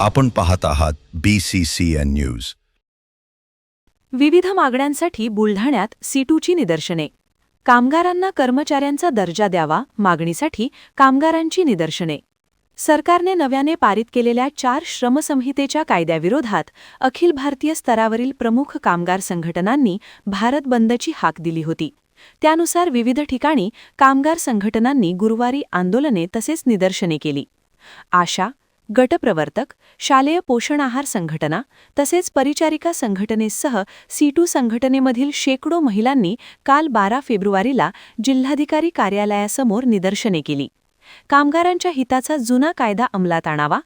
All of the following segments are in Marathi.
आपण पाहत आहात BCCN न्यूज। विविध मागण्यांसाठी बुलढाण्यात सीटूची निदर्शने। कामगारांना कर्मचाऱ्यांचा दर्जा द्यावा मागणीसाठी कामगारांची निदर्शने। सरकारने नव्याने पारित केलेल्या 4 श्रमसंहितेच्या कायद्याविरोधात अखिल भारतीय स्तरावरील प्रमुख कामगार संघटनांनी भारत बंदची हाक दिली होती। त्यानुसार विविध ठिकाणी कामगार संघटनांनी गुरुवारी आंदोलने तसेच निदर्शने केली। आशा, गटप्रवर्तक, शालेय पोषण आहार संघटना तसेच परिचारिका संघटनेसह सीटू संघटनेमधील शेकडो महिलांनी काल 12 फेब्रुवारीला जिल्हाधिकारी कार्यालयासमोर निदर्शने केली। कामगारांच्या हिताचा जुना कायदा अंमलात आणावा,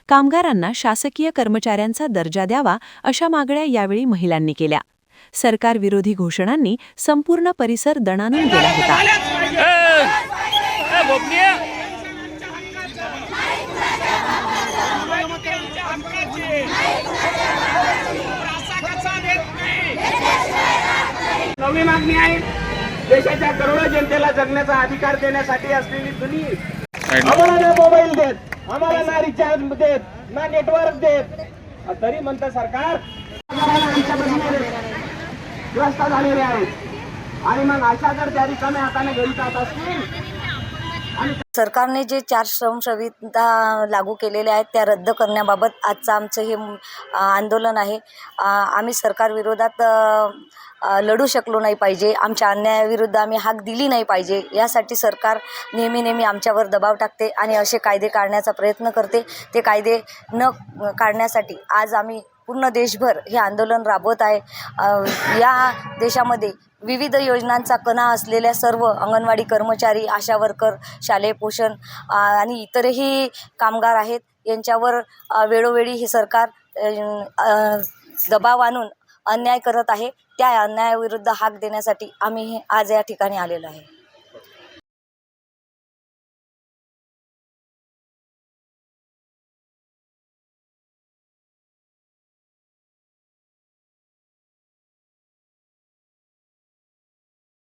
कामगारांना शासकीय कर्मचाऱ्यांचा दर्जा द्यावा अशा मागण्या यावेळी महिलांनी केल्या। सरकारविरोधी घोषणांनी संपूर्ण परिसर दणाणून गेला होता। नवी मागणी आहे देशाच्या करोडो जनतेला जगण्याचा अधिकार देण्यासाठी असलेली जुनी आम्हाला ना मोबाईल देत, आम्हाला ना रिचार्ज देत, ना नेटवर्क देत, तरी म्हणतं सरकार ग्रस्त झालेले आहेत। आणि मग अशा जर त्या रिकाम्या हाताने घरी जात असतील। सरकारने जे 4 श्रमसंहिता लागू केलेल्या आहेत त्या रद्द करण्याबाबत आजचं आमचं हे आंदोलन आहे। आम्ही सरकारविरोधात लढू शकलो नाही पाहिजे, आमच्या अन्यायाविरुद्ध आम्ही हाक दिली नाही पाहिजे, यासाठी सरकार नेहमी आमच्यावर दबाव टाकते आणि असे कायदे काढण्याचा प्रयत्न करते। ते कायदे न काढण्यासाठी आज आम्ही पूर्ण देशभर हे आंदोलन राबवत आहे। या देशामध्ये विविध योजनांचा कणा असलेल्या सर्व अंगणवाडी कर्मचारी, आशा वर्कर, शालेय पोषण आणि इतरही कामगार आहेत, यांच्यावर वेळोवेळी हे सरकार दबाव आणून अन्याय करत आहे। त्या अन्यायाविरुद्ध हाक देण्यासाठी आम्ही आज या ठिकाणी आलेलो आहे।